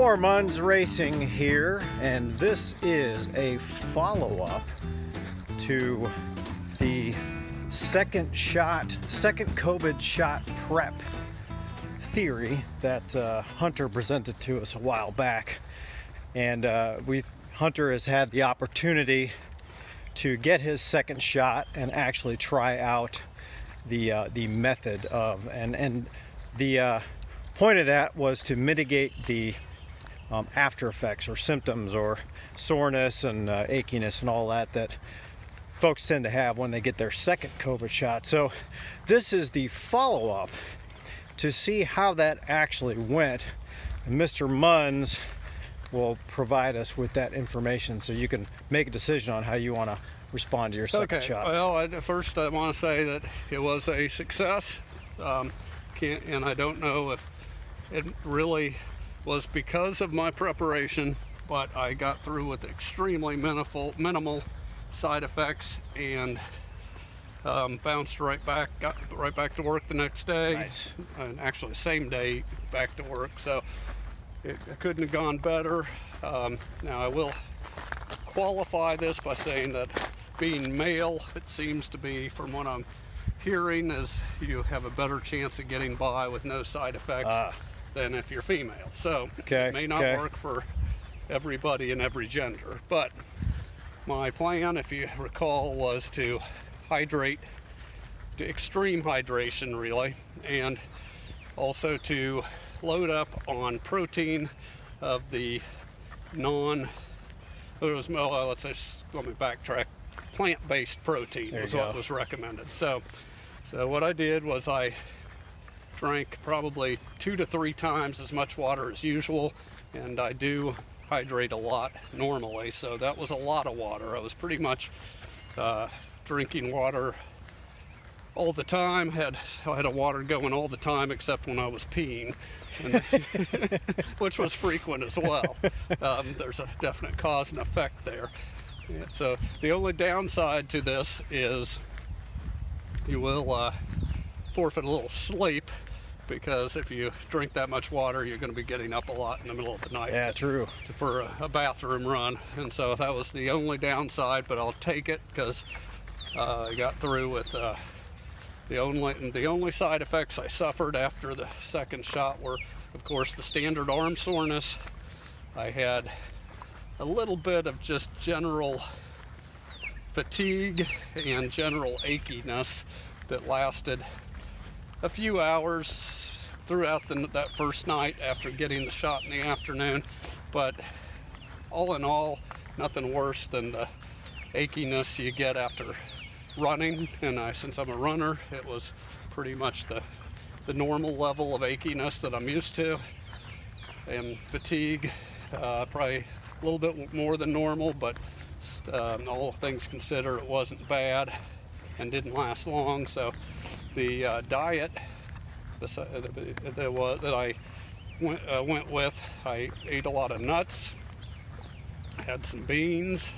more Munns Racing here, and this is a follow-up to the second COVID shot prep theory that Hunter presented to us a while back. And Hunter has had the opportunity to get his second shot and actually try out the method of, and the point of that was to mitigate the after effects or symptoms or soreness and achiness and all that folks tend to have when they get their second COVID shot. So this is the follow-up to see how that actually went. And Mr. Munns will provide us with that information so you can make a decision on how you want to respond to your second shot. Well, first I want to say that it was a success, and I don't know if it really was because of my preparation, but I got through with extremely minimal side effects and bounced right back, got right back to work the next day. Nice. And actually same day back to work, so it couldn't have gone better. Now I will qualify this by saying that being male, it seems to be, from what I'm hearing, is you have a better chance of getting by with no side effects than if you're female. So it may not work for everybody in every gender, but my plan, if you recall, was to hydrate, to extreme hydration really, and also to load up on protein of the let me backtrack, plant-based protein was what was recommended. So what I did was I drank probably 2 to 3 times as much water as usual, and I do hydrate a lot normally, so that was a lot of water. I was pretty much drinking water all the time. I had a water going all the time except when I was peeing, which was frequent as well. There's a definite cause and effect there. Yeah, so the only downside to this is you will forfeit a little sleep, because if you drink that much water, you're going to be getting up a lot in the middle of the night. Yeah, true. For a bathroom run, and so that was the only downside. But I'll take it, because I got through with the only side effects I suffered after the second shot were, of course, the standard arm soreness. I had a little bit of just general fatigue and general achiness that lasted a few hours throughout that first night after getting the shot in the afternoon. But all in all, nothing worse than the achiness you get after running. And since I'm a runner, it was pretty much the normal level of achiness that I'm used to. And fatigue, probably a little bit more than normal, but all things considered, it wasn't bad and didn't last long. So the diet that I went with, I ate a lot of nuts, had some beans,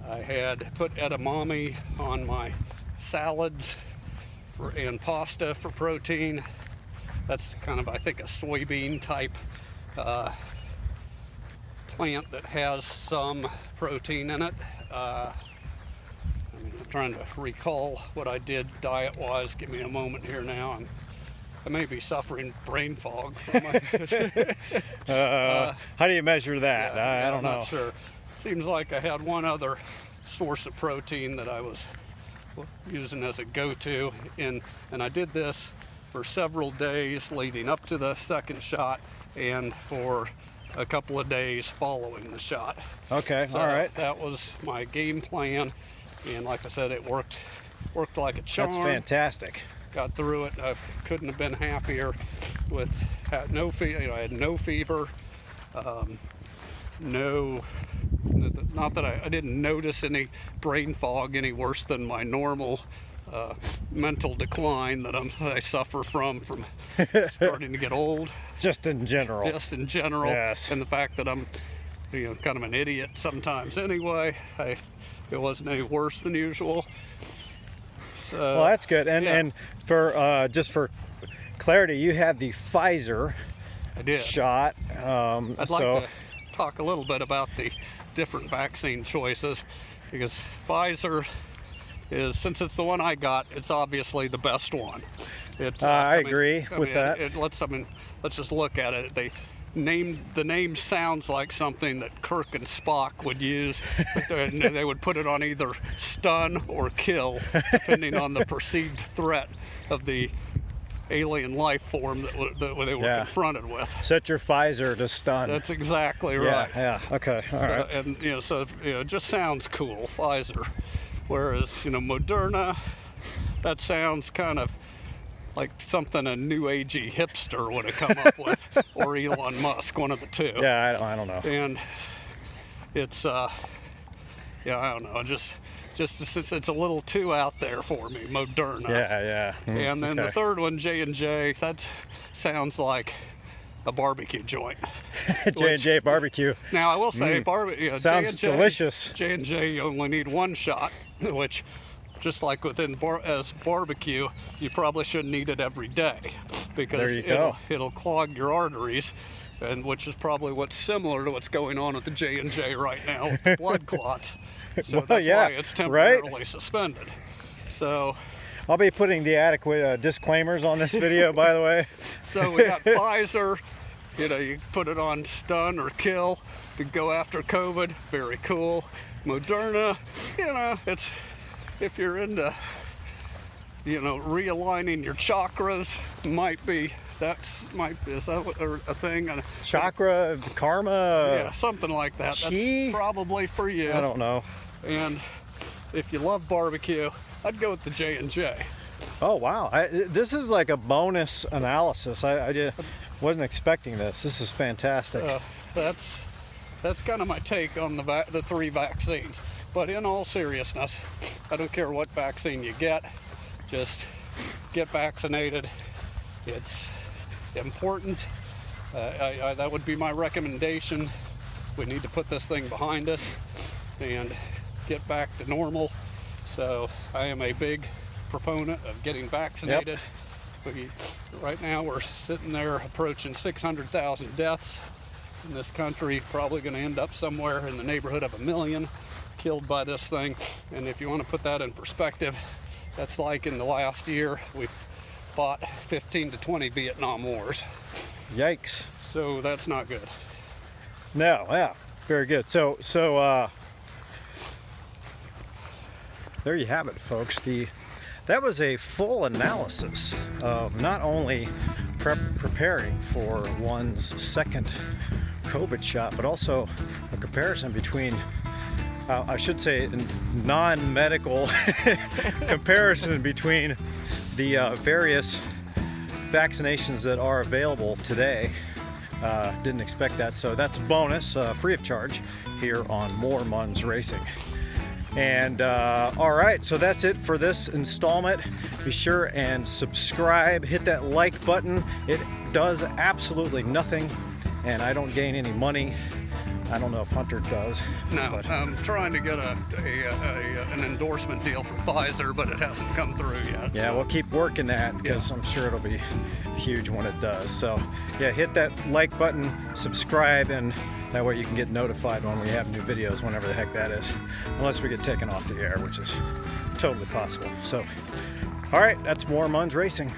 I had put edamame on my salads and pasta for protein. That's kind of, I think, a soybean type plant that has some protein in it. I'm trying to recall what I did diet-wise. Give me a moment here now. I may be suffering brain fog from my how do you measure that? I don't know. I'm not sure. Seems like I had one other source of protein that I was using as a go-to, and I did this for several days leading up to the second shot and for a couple of days following the shot. Okay, so all right. That was my game plan, and like I said, it worked like a charm. That's fantastic. Got through it. I couldn't have been happier. I had no fever. Not that I didn't notice any brain fog any worse than my normal mental decline that I suffer from starting to get old. Just in general. Yes. And the fact that I'm kind of an idiot sometimes anyway. It wasn't any worse than usual. So, well, that's good. And for just for clarity, you had the Pfizer I did. shot. I'd like to talk a little bit about the different vaccine choices, because Pfizer is, since it's the one I got, it's obviously the best one. I agree with that. Let's just look at it. The name sounds like something that Kirk and Spock would use. And they would put it on either stun or kill, depending on the perceived threat of the alien life form that they were confronted with. Set your Pfizer to stun. That's exactly right. Yeah. Okay. All right. And it just sounds cool, Pfizer. Whereas Moderna, that sounds kind of like something a new agey hipster would have come up with, or Elon Musk, one of the two. Yeah, I don't know. And it's I don't know, just it's a little too out there for me, Moderna. Yeah. And then the third one, J&J, that sounds like a barbecue joint. J&J barbecue. Now I will say, sounds delicious. J&J, you only need one shot, which, just like within barbecue, you probably shouldn't eat it every day, because it'll clog your arteries, and which is probably what's similar to what's going on with the J&J right now with the blood clots. So that's why it's temporarily suspended. So I'll be putting the adequate disclaimers on this video, by the way. So we got Pfizer. You put it on stun or kill to go after COVID. Very cool. Moderna, it's, if you're into, realigning your chakras, is that a thing? Chakra, karma. Yeah, something like that. Chi? That's probably for you. I don't know. And if you love barbecue, I'd go with the J&J. Oh wow! This is like a bonus analysis. I just wasn't expecting this. This is fantastic. That's kind of my take on the three vaccines. But in all seriousness, I don't care what vaccine you get. Just get vaccinated. It's important. That would be my recommendation. We need to put this thing behind us and get back to normal. So I am a big proponent of getting vaccinated. Yep. Right now we're sitting there approaching 600,000 deaths in this country, probably going to end up somewhere in the neighborhood of 1 million killed by this thing. And if you want to put that in perspective, that's like in the last year we fought 15 to 20 Vietnam Wars. Yikes. So that's not good. No, yeah, very good. So there you have it, folks. That was a full analysis of not only preparing for one's second COVID shot, but also a comparison between, I should say, non-medical comparison between the various vaccinations that are available today. Didn't expect that, so that's a bonus, free of charge, here on More Muns Racing. And all right, so that's it for this installment. Be sure and subscribe, hit that like button. It does absolutely nothing, and I don't gain any money. I don't know if Hunter does. No, but I'm trying to get an endorsement deal from Pfizer, but it hasn't come through yet. Yeah, so we'll keep working that, because I'm sure it'll be huge when it does. So yeah, hit that like button, subscribe, and that way you can get notified when we have new videos, whenever the heck that is. Unless we get taken off the air, which is totally possible. So, all right, that's More Muns Racing.